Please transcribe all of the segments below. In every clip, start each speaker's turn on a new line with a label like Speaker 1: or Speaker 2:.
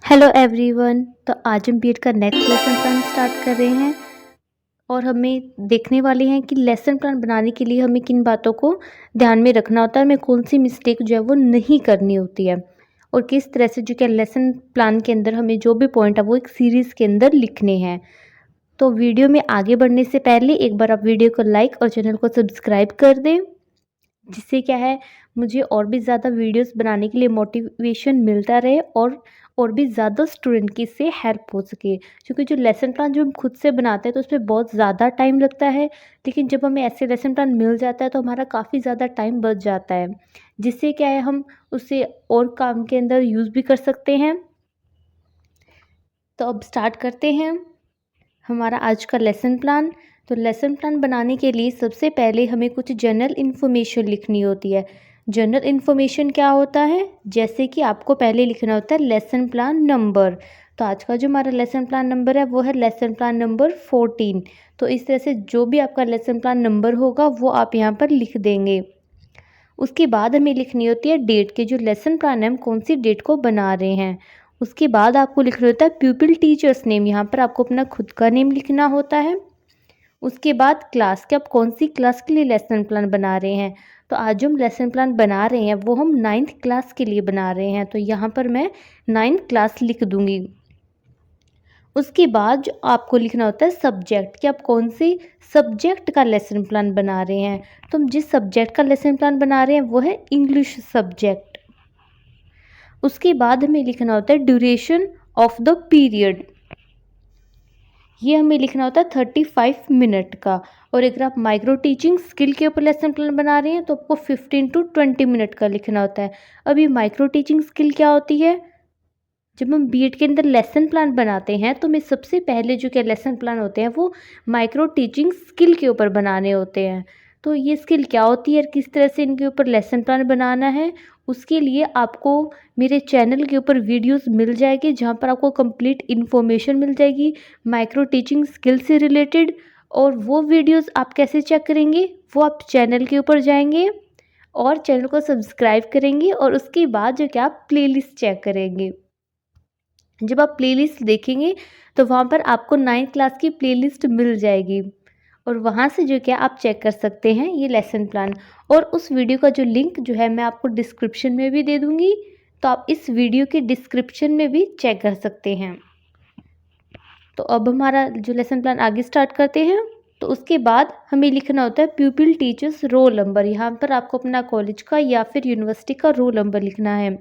Speaker 1: Hello everyone. तो आज हम बीएड का नेक्स्ट लेसन प्लान स्टार्ट कर रहे हैं और हमें देखने वाले हैं कि लेसन प्लान बनाने के लिए हमें किन बातों को ध्यान में रखना होता है, हमें कौन सी मिस्टेक जो है वो नहीं करनी होती है और किस तरह से जो क्या लेसन प्लान के अंदर हमें जो भी पॉइंट है वो एक सीरीज़ के अंदर लिखने हैं। तो वीडियो में आगे बढ़ने से पहले एक बार आप वीडियो को लाइक और चैनल को सब्सक्राइब कर दें, जिससे क्या है मुझे और भी ज़्यादा वीडियोस बनाने के लिए मोटिवेशन मिलता रहे और भी ज़्यादा स्टूडेंट की इससे हेल्प हो सके। क्योंकि जो लेसन प्लान जो हम खुद से बनाते हैं तो उसमें बहुत ज़्यादा टाइम लगता है, लेकिन जब हमें ऐसे लेसन प्लान मिल जाता है तो हमारा काफ़ी ज़्यादा टाइम बच जाता है, जिससे क्या है हम उसे और काम के अंदर यूज़ भी कर सकते हैं। तो अब स्टार्ट करते हैं हमारा आज का लेसन प्लान। तो लेसन प्लान बनाने के लिए सबसे पहले हमें कुछ जनरल इन्फॉर्मेशन लिखनी होती है। जनरल इन्फॉर्मेशन क्या होता है, जैसे कि आपको पहले लिखना होता है लेसन प्लान नंबर। तो आज का जो हमारा लेसन प्लान नंबर है वो है लेसन प्लान नंबर 14। तो इस तरह से जो भी आपका लेसन प्लान नंबर होगा वो आप यहाँ पर लिख देंगे। उसके बाद हमें लिखनी होती है डेट, के जो लेसन प्लान है हम कौन सी डेट को बना रहे हैं। उसके बाद आपको लिखना होता है प्यूपिल टीचर्स नेम, यहाँ पर आपको अपना खुद का नेम लिखना होता है। उसके बाद क्लास के आप कौन सी क्लास के लिए लेसन प्लान बना रहे हैं। तो आज जो हम लेसन प्लान बना रहे हैं वो हम 9th क्लास के लिए बना रहे हैं, तो यहाँ पर मैं 9th क्लास लिख दूँगी। उसके बाद जो आपको लिखना होता है सब्जेक्ट, कि आप कौन से सब्जेक्ट का लेसन प्लान बना रहे हैं। तो हम जिस सब्जेक्ट का लेसन प्लान बना रहे हैं वो है इंग्लिश सब्जेक्ट। उसके बाद हमें लिखना होता है ड्यूरेशन ऑफ द पीरियड, ये हमें लिखना होता है 35 मिनट का। और अगर आप माइक्रो टीचिंग स्किल के ऊपर लेसन प्लान बना रहे हैं तो आपको 15 to 20 मिनट का लिखना होता है। अब ये माइक्रो टीचिंग स्किल क्या होती है, जब हम बीएड के अंदर लेसन प्लान बनाते हैं तो हमें सबसे पहले जो क्या लेसन प्लान होते हैं वो माइक्रो टीचिंग स्किल के ऊपर बनाने होते हैं। तो ये स्किल क्या होती है और किस तरह से इनके ऊपर लेसन प्लान बनाना है, उसके लिए आपको मेरे चैनल के ऊपर वीडियोस मिल जाएगी जहाँ पर आपको कंप्लीट इन्फॉर्मेशन मिल जाएगी माइक्रो टीचिंग स्किल से रिलेटेड। और वो वीडियोस आप कैसे चेक करेंगे, वो आप चैनल के ऊपर जाएंगे और चैनल को सब्सक्राइब करेंगे और उसके बाद जो क्या आप प्लेलिस्ट चेक करेंगे। जब आप प्लेलिस्ट देखेंगे तो वहाँ पर आपको 9th क्लास की प्लेलिस्ट मिल जाएगी और वहाँ से जो क्या आप चेक कर सकते हैं ये लेसन प्लान। और उस वीडियो का जो लिंक जो है मैं आपको डिस्क्रिप्शन में भी दे दूँगी, तो आप इस वीडियो के डिस्क्रिप्शन में भी चेक कर सकते हैं। तो अब हमारा जो लेसन प्लान आगे स्टार्ट करते हैं। तो उसके बाद हमें लिखना होता है प्यूपिल टीचर्स रोल नंबर, यहाँ पर आपको अपना कॉलेज का या फिर यूनिवर्सिटी का रोल नंबर लिखना है।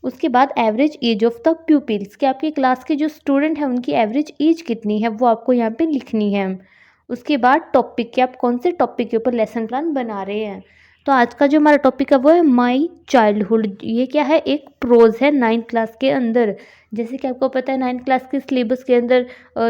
Speaker 1: उसके बाद average age of the pupils, कि आपकी क्लास के जो स्टूडेंट हैं उनकी एवरेज एज कितनी है वो आपको यहाँ पे लिखनी है। उसके बाद टॉपिक, कि आप कौन से टॉपिक के ऊपर लेसन प्लान बना रहे हैं। तो आज का जो हमारा टॉपिक है वो है माई चाइल्डहुड। ये क्या है, एक प्रोज है 9th क्लास के अंदर। जैसे कि आपको पता है 9th क्लास के सिलेबस के अंदर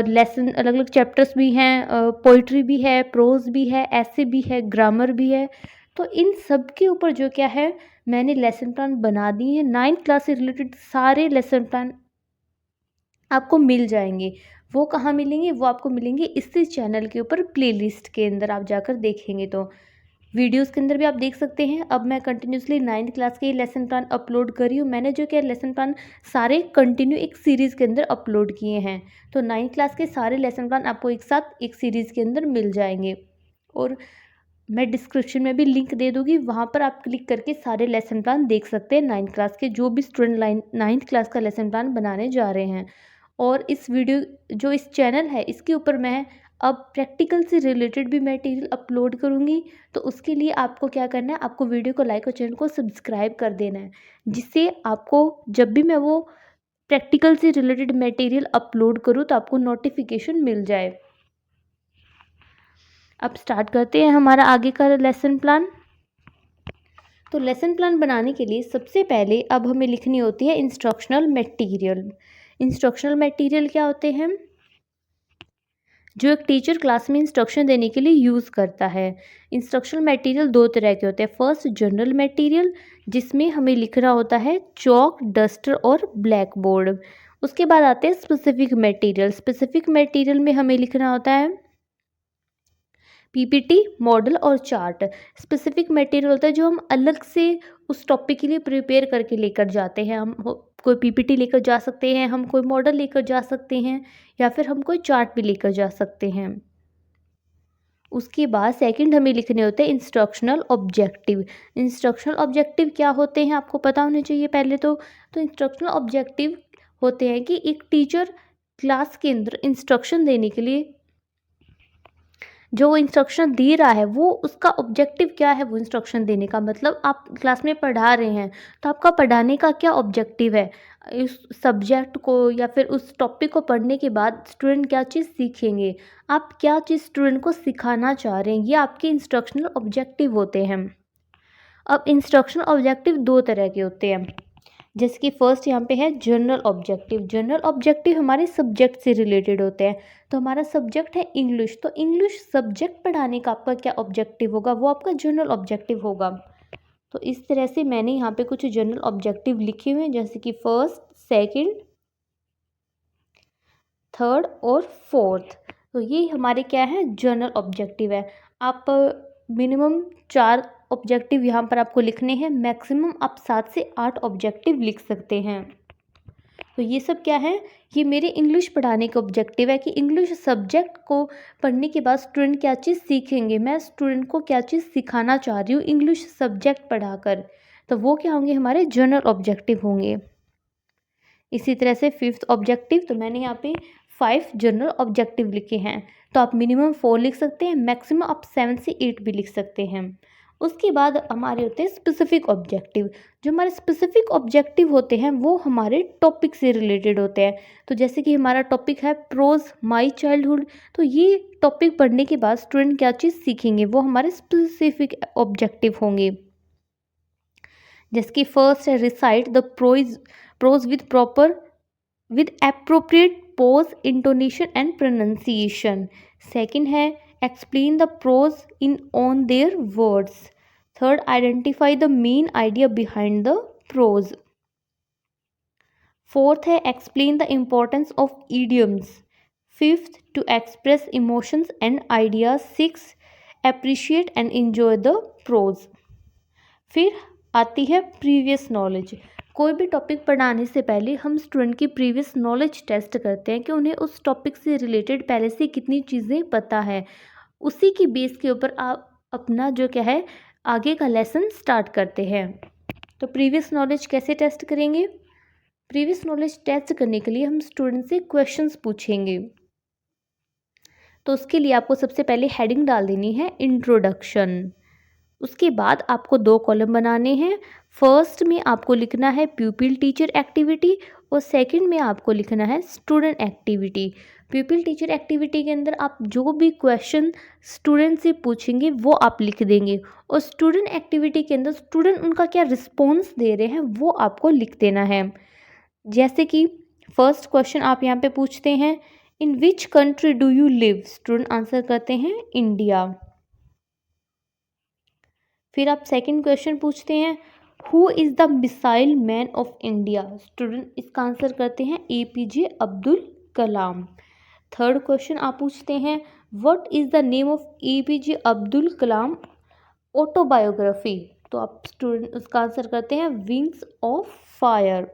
Speaker 1: लेसन अलग अलग चैप्टर्स भी हैं, पोइट्री भी है, प्रोज भी है, ऐसे भी है, ग्रामर भी है। तो इन सब के ऊपर जो क्या है मैंने लेसन प्लान बना दिए हैं। 9th क्लास से रिलेटेड सारे लेसन प्लान आपको मिल जाएंगे। वो कहाँ मिलेंगे, वो आपको मिलेंगे इसी चैनल के ऊपर प्लेलिस्ट के अंदर, आप जाकर देखेंगे तो वीडियोस के अंदर भी आप देख सकते हैं। अब मैं कंटिन्यूसली 9th क्लास के लेसन प्लान अपलोड कर रही हूँ। मैंने जो क्या लेसन प्लान सारे कंटिन्यू एक सीरीज़ के अंदर अपलोड किए हैं। तो 9th क्लास के सारे लेसन प्लान आपको एक साथ एक सीरीज़ के अंदर मिल जाएंगे और मैं डिस्क्रिप्शन में भी लिंक दे दूँगी, वहाँ पर आप क्लिक करके सारे लेसन प्लान देख सकते हैं 9th क्लास के, जो भी स्टूडेंट 9th क्लास का लेसन प्लान बनाने जा रहे हैं। और इस वीडियो जो इस चैनल है इसके ऊपर मैं अब प्रैक्टिकल से रिलेटेड भी मटेरियल अपलोड करूँगी। तो उसके लिए आपको क्या करना है, आपको वीडियो को लाइक और चैनल को सब्सक्राइब कर देना है, जिससे आपको जब भी मैं वो प्रैक्टिकल से रिलेटेड मटेरियल अपलोड करूँ तो आपको नोटिफिकेशन मिल जाए। अब स्टार्ट करते हैं हमारा आगे का लेसन प्लान। तो लेसन प्लान बनाने के लिए सबसे पहले अब हमें लिखनी होती है इंस्ट्रक्शनल मटेरियल। इंस्ट्रक्शनल मटेरियल क्या होते हैं, जो एक टीचर क्लास में इंस्ट्रक्शन देने के लिए यूज़ करता है। इंस्ट्रक्शनल मटेरियल दो तरह के होते हैं। फर्स्ट जनरल मटेरियल, जिसमें हमें लिखना होता है चॉक, डस्टर और ब्लैक बोर्ड। उसके बाद आते हैं स्पेसिफिक मटेरियल। स्पेसिफिक मटेरियल में हमें लिखना होता है पीपीटी, मॉडल और चार्ट। स्पेसिफिक मटेरियल होता है जो हम अलग से उस टॉपिक के लिए प्रिपेयर करके लेकर जाते हैं। हम कोई पीपीटी लेकर जा सकते हैं, हम कोई मॉडल लेकर जा सकते हैं, या फिर हम कोई चार्ट भी लेकर जा सकते हैं। उसके बाद सेकंड हमें लिखने होते हैं इंस्ट्रक्शनल ऑब्जेक्टिव। इंस्ट्रक्शनल ऑब्जेक्टिव क्या होते हैं आपको पता होने चाहिए पहले तो इंस्ट्रक्शनल ऑब्जेक्टिव होते हैं कि एक टीचर क्लास के अंदर इंस्ट्रक्शन देने के लिए जो वो इंस्ट्रक्शन दे रहा है वो उसका ऑब्जेक्टिव क्या है। वो इंस्ट्रक्शन देने का मतलब आप क्लास में पढ़ा रहे हैं तो आपका पढ़ाने का क्या ऑब्जेक्टिव है, इस सब्जेक्ट को या फिर उस टॉपिक को पढ़ने के बाद स्टूडेंट क्या चीज़ सीखेंगे, आप क्या चीज़ स्टूडेंट को सिखाना चाह रहे हैं, ये आपके इंस्ट्रक्शनल ऑब्जेक्टिव होते हैं। अब इंस्ट्रक्शनल ऑब्जेक्टिव दो तरह के होते हैं, जैसे कि फर्स्ट यहाँ पे है जनरल ऑब्जेक्टिव। जनरल ऑब्जेक्टिव हमारे सब्जेक्ट से रिलेटेड होते हैं। तो हमारा सब्जेक्ट है इंग्लिश, तो इंग्लिश सब्जेक्ट पढ़ाने का आपका क्या ऑब्जेक्टिव होगा, वो आपका जनरल ऑब्जेक्टिव होगा। तो इस तरह से मैंने यहाँ पे कुछ जनरल ऑब्जेक्टिव लिखे हुए हैं, जैसे कि फर्स्ट, सेकंड, थर्ड और फोर्थ। तो ये हमारे क्या है जनरल ऑब्जेक्टिव है। आप मिनिमम 4 ऑब्जेक्टिव यहाँ पर आपको लिखने हैं, मैक्सिमम आप 7 से 8 ऑब्जेक्टिव लिख सकते हैं। तो ये सब क्या है, ये मेरे इंग्लिश पढ़ाने का ऑब्जेक्टिव है कि इंग्लिश सब्जेक्ट को पढ़ने के बाद स्टूडेंट क्या चीज़ सीखेंगे, मैं स्टूडेंट को क्या चीज़ सिखाना चाह रही हूँ इंग्लिश सब्जेक्ट पढ़ाकर। तो वो क्या होंगे, हमारे जनरल ऑब्जेक्टिव होंगे। इसी तरह से फिफ्थ ऑब्जेक्टिव, तो मैंने यहाँ पे 5 जनरल ऑब्जेक्टिव लिखे हैं। तो आप मिनिमम 4 लिख सकते हैं, मैक्सिमम आप 7 से 8 भी लिख सकते हैं। उसके बाद हमारे होते हैं स्पेसिफिक ऑब्जेक्टिव। जो हमारे स्पेसिफिक ऑब्जेक्टिव होते हैं वो हमारे टॉपिक से रिलेटेड होते हैं। तो जैसे कि हमारा टॉपिक है प्रोज माई चाइल्डहुड, तो ये टॉपिक पढ़ने के बाद स्टूडेंट क्या चीज़ सीखेंगे, वो हमारे स्पेसिफिक ऑब्जेक्टिव होंगे। जैसे कि फर्स्ट है recite the prose with appropriate pause, intonation and pronunciation. Second है explain the prose in own their words. Third, identify the main idea behind the prose. Fourth है explain the importance of idioms. Fifth, to express emotions and ideas. Six, appreciate and enjoy the prose. फिर आती है previous knowledge. कोई भी topic पढ़ाने से पहले हम स्टूडेंट की प्रीवियस नॉलेज टेस्ट करते हैं कि उन्हें उस टॉपिक से रिलेटेड पहले से कितनी चीज़ें पता है। उसी की बेस के ऊपर आप अपना जो क्या है आगे का लेसन स्टार्ट करते हैं। तो प्रीवियस नॉलेज कैसे टेस्ट करेंगे, प्रीवियस नॉलेज टेस्ट करने के लिए हम स्टूडेंट से क्वेश्चंस पूछेंगे। तो उसके लिए आपको सबसे पहले हेडिंग डाल देनी है इंट्रोडक्शन। उसके बाद आपको 2 कॉलम बनाने हैं। फर्स्ट में आपको लिखना है प्यूपिल टीचर एक्टिविटी और सेकंड में आपको लिखना है स्टूडेंट एक्टिविटी। प्यूपिल टीचर एक्टिविटी के अंदर आप जो भी क्वेश्चन स्टूडेंट से पूछेंगे वो आप लिख देंगे, और स्टूडेंट एक्टिविटी के अंदर स्टूडेंट उनका क्या रिस्पॉन्स दे रहे हैं वो आपको लिख देना है। जैसे कि फर्स्ट क्वेश्चन आप यहाँ पे पूछते हैं in which country do you live, student answer करते हैं इंडिया। फिर आप सेकंड क्वेश्चन पूछते हैं who is the missile man of India, student इसका आंसर करते हैं APJ Abdul Kalam. Third question आप पूछते हैं what is the name of APJ Abdul Kalam autobiography, तो आप स्टूडेंट उसका आंसर करते हैं विंग्स ऑफ फायर।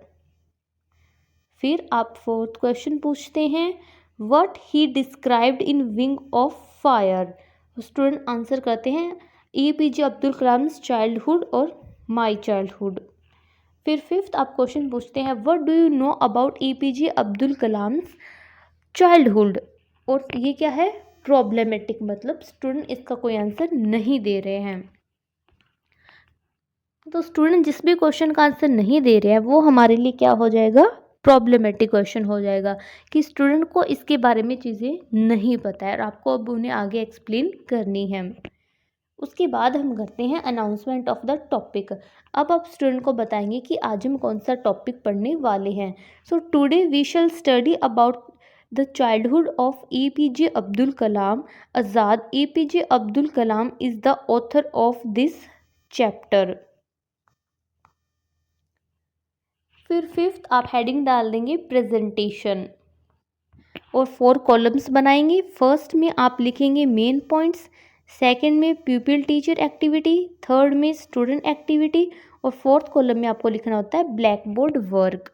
Speaker 1: फिर आप फोर्थ क्वेश्चन पूछते हैं what he described in wing of fire, student answer करते हैं APJ अब्दुल कलाम चाइल्डहुड और माई चाइल्डहुड। फिर फिफ्थ आप क्वेश्चन पूछते हैं what do you know about APJ Abdul Kalam childhood, और ये क्या है प्रॉब्लमेटिक, मतलब स्टूडेंट इसका कोई आंसर नहीं दे रहे हैं। तो स्टूडेंट जिस भी क्वेश्चन का आंसर नहीं दे रहे हैं वो हमारे लिए क्या हो जाएगा, प्रॉब्लमेटिक क्वेश्चन हो जाएगा कि स्टूडेंट को इसके बारे में चीज़ें नहीं पता है और आपको अब उन्हें आगे एक्सप्लेन करनी है। उसके बाद हम करते हैं अनाउंसमेंट ऑफ द टॉपिक। अब आप स्टूडेंट को बताएंगे कि आज हम कौन सा टॉपिक पढ़ने वाले हैं। So today we shall study about the childhood of APJ Abdul Kalam Azad. APJ Abdul Kalam is the author of this chapter. फिर फिफ्थ आप हेडिंग डाल देंगे प्रेजेंटेशन और 4 कॉलम्स बनाएंगे। फर्स्ट में आप लिखेंगे मेन पॉइंट्स, सेकंड में प्यूपिल टीचर एक्टिविटी, थर्ड में स्टूडेंट एक्टिविटी और फोर्थ कॉलम में आपको लिखना होता है ब्लैक बोर्ड वर्क।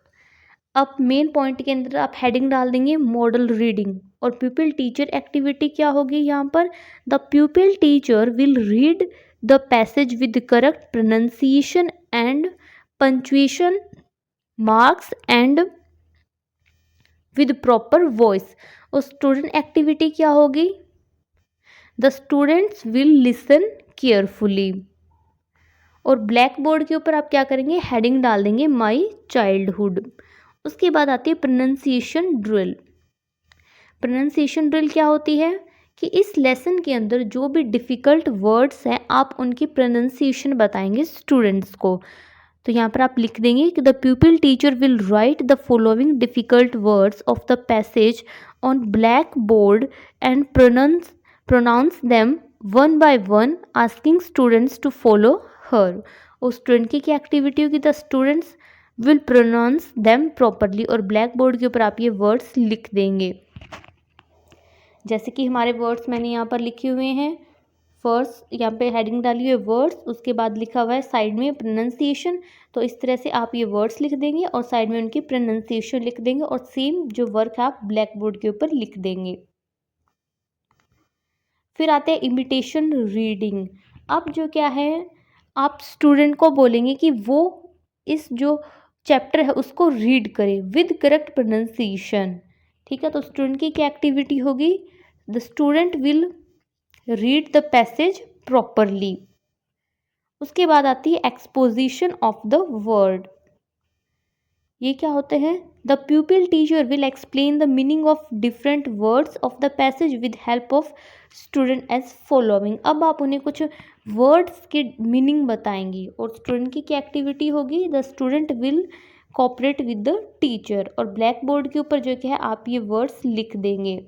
Speaker 1: अब मेन पॉइंट के अंदर आप हेडिंग डाल देंगे मॉडल रीडिंग, और प्यूपिल टीचर एक्टिविटी क्या होगी यहाँ पर, the pupil teacher will read the passage with correct pronunciation and punctuation marks and with proper voice. और स्टूडेंट एक्टिविटी क्या होगी, the students will listen carefully. और ब्लैक बोर्ड के ऊपर आप क्या करेंगे, हेडिंग डाल देंगे माई चाइल्डहुड। उसके बाद आती है प्रोनाउंसिएशन ड्रिल। प्रोनाउंसिएशन ड्रिल क्या होती है कि इस लेसन के अंदर जो भी डिफ़िकल्ट वर्ड्स हैं आप उनकी प्रोनाउंसिएशन बताएंगे स्टूडेंट्स को। तो यहाँ पर आप लिख देंगे कि the pupil teacher will write the following difficult words of the passage on blackboard and pronounce them one by one asking students to follow her. और स्टूडेंट की क्या एक्टिविटी होगी, the students will pronounce them properly. और blackboard के ऊपर आप ये words लिख देंगे, जैसे कि हमारे वर्ड्स मैंने यहाँ पर लिखे हुए हैं। फर्स्ट यहाँ पे हेडिंग डाली हुई है वर्ड्स, उसके बाद लिखा हुआ है साइड में प्रोनाउंसिएशन। तो इस तरह से आप ये वर्ड्स लिख देंगे और साइड में उनकी प्रोनाउंसिएशन लिख देंगे, और सेम जो वर्क आप ब्लैक बोर्ड के ऊपर लिख देंगे। फिर आते हैं इमिटेशन रीडिंग। अब जो क्या है, आप स्टूडेंट को बोलेंगे कि वो इस जो चैप्टर है उसको रीड करे विद करेक्ट प्रोनाउंसिएशन। ठीक है, तो स्टूडेंट की क्या एक्टिविटी होगी, the student will read the passage properly. उसके बाद आती है एक्सपोजिशन ऑफ द वर्ड। ये क्या होते हैं, the pupil teacher will explain the meaning of different words of the passage with help of student as following. अब आप उन्हें कुछ वर्ड्स के मीनिंग बताएंगी, और स्टूडेंट की क्या एक्टिविटी होगी, the student will cooperate with the teacher. और ब्लैक बोर्ड के ऊपर जो क्या है आप ये वर्ड्स लिख देंगे,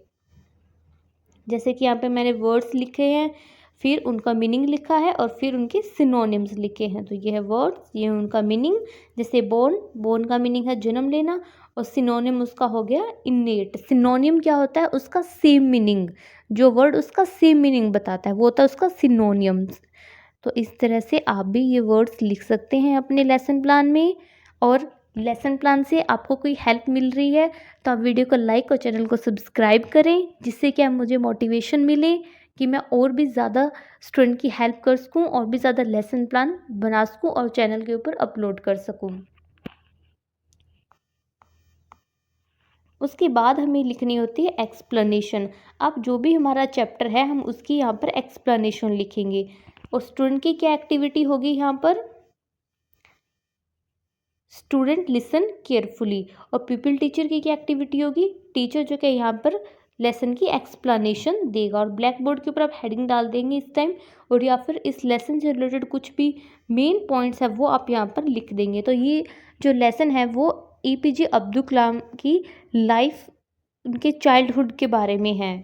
Speaker 1: जैसे कि यहाँ पे मैंने वर्ड्स लिखे हैं, फिर उनका मीनिंग लिखा है, और फिर उनके सिनोनिम्स लिखे हैं। तो ये है वर्ड्स, ये है उनका मीनिंग। जैसे बोर्न, बोर्न का मीनिंग है जन्म लेना, और सिनोनिम उसका हो गया इनेट। सिनोनिम क्या होता है, उसका सेम मीनिंग, जो वर्ड उसका सेम मीनिंग बताता है वो होता है उसका सिनोनिम्स। तो इस तरह से आप भी ये वर्ड्स लिख सकते हैं अपने लेसन प्लान में। और लेसन प्लान से आपको कोई हेल्प मिल रही है तो आप वीडियो को लाइक और चैनल को सब्सक्राइब करें, जिससे कि मुझे मोटिवेशन मिले कि मैं और भी ज़्यादा स्टूडेंट की हेल्प कर सकूं, और भी ज़्यादा लेसन प्लान बना सकूं और चैनल के ऊपर अपलोड कर सकूं। उसके बाद हमें लिखनी होती है एक्सप्लेनेशन। अब जो भी हमारा चैप्टर है हम उसकी यहाँ पर एक्सप्लेनेशन लिखेंगे। और स्टूडेंट की क्या एक्टिविटी होगी यहाँ पर, स्टूडेंट लिसन केयरफुली। और पीपल टीचर की क्या एक्टिविटी होगी, टीचर जो कि यहाँ पर लेसन की एक्सप्लेनेशन देगा। और ब्लैक बोर्ड के ऊपर आप हेडिंग डाल देंगे इस टाइम, और या फिर इस लेसन से रिलेटेड कुछ भी मेन पॉइंट्स है वो आप यहाँ पर लिख देंगे। तो ये जो लेसन है वो APJ अब्दुल कलाम की लाइफ, उनके चाइल्डहुड के बारे में है।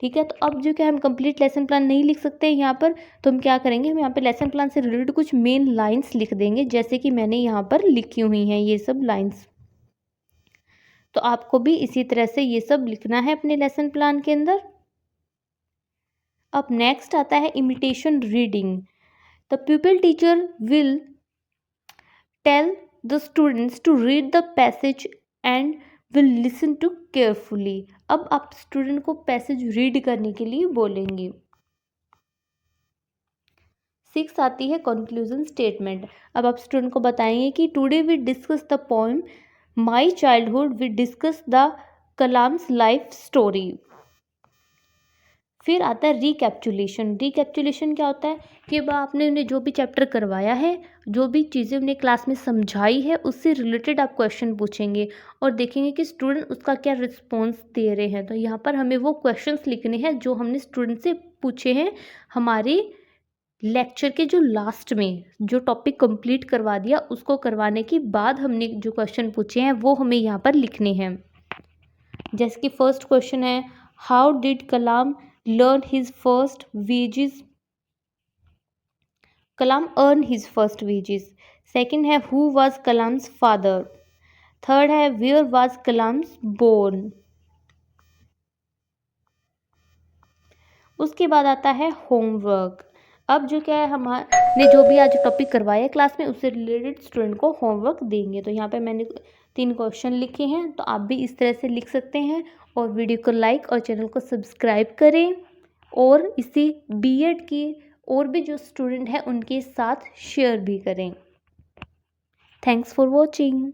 Speaker 1: ठीक है, तो अब जो क्या हम कंप्लीट लेसन प्लान नहीं लिख सकते हैं यहाँ पर, तो हम क्या करेंगे, हम यहाँ पे लेसन प्लान से रिलेटेड कुछ मेन लाइंस लिख देंगे, जैसे कि मैंने यहाँ पर लिखी हुई हैं ये सब लाइंस। तो आपको भी इसी तरह से ये सब लिखना है अपने लेसन प्लान के अंदर। अब नेक्स्ट आता है imitation reading. The pupil teacher will tell the students to read the passage and will listen to carefully. अब आप स्टूडेंट को पैसेज रीड करने के लिए बोलेंगे। 6 आती है कंक्लूजन स्टेटमेंट। अब आप स्टूडेंट को बताएंगे कि today we discuss the poem my childhood, we discuss the Kalam's life story. फिर आता है रिकैप्चुलेशन। रिकैप्चुलेशन क्या होता है कि अब आपने उन्हें जो भी चैप्टर करवाया है, जो भी चीज़ें उन्हें क्लास में समझाई है, उससे रिलेटेड आप क्वेश्चन पूछेंगे और देखेंगे कि स्टूडेंट उसका क्या रिस्पॉन्स दे रहे हैं। तो यहाँ पर हमें वो क्वेश्चंस लिखने हैं जो हमने स्टूडेंट से पूछे हैं हमारे लेक्चर के जो लास्ट में, जो टॉपिक कंप्लीट करवा दिया उसको करवाने के बाद हमने जो क्वेश्चन पूछे हैं वो हमें यहाँ पर लिखने हैं। जैसे कि फर्स्ट क्वेश्चन है, how did Kalam learn his first wages, Kalam earn his first wages। Second है, who was Kalam's father। Third है, where was कलाम्स born। उसके बाद आता है होमवर्क। अब जो क्या है हमारे जो भी आज टॉपिक करवाया क्लास में उससे रिलेटेड स्टूडेंट को होमवर्क देंगे। तो यहाँ पे मैंने 3 क्वेश्चन लिखे हैं, तो आप भी इस तरह से लिख सकते हैं। और वीडियो को लाइक और चैनल को सब्सक्राइब करें और इसी बीएड की और भी जो स्टूडेंट हैं उनके साथ शेयर भी करें। Thanks for watching.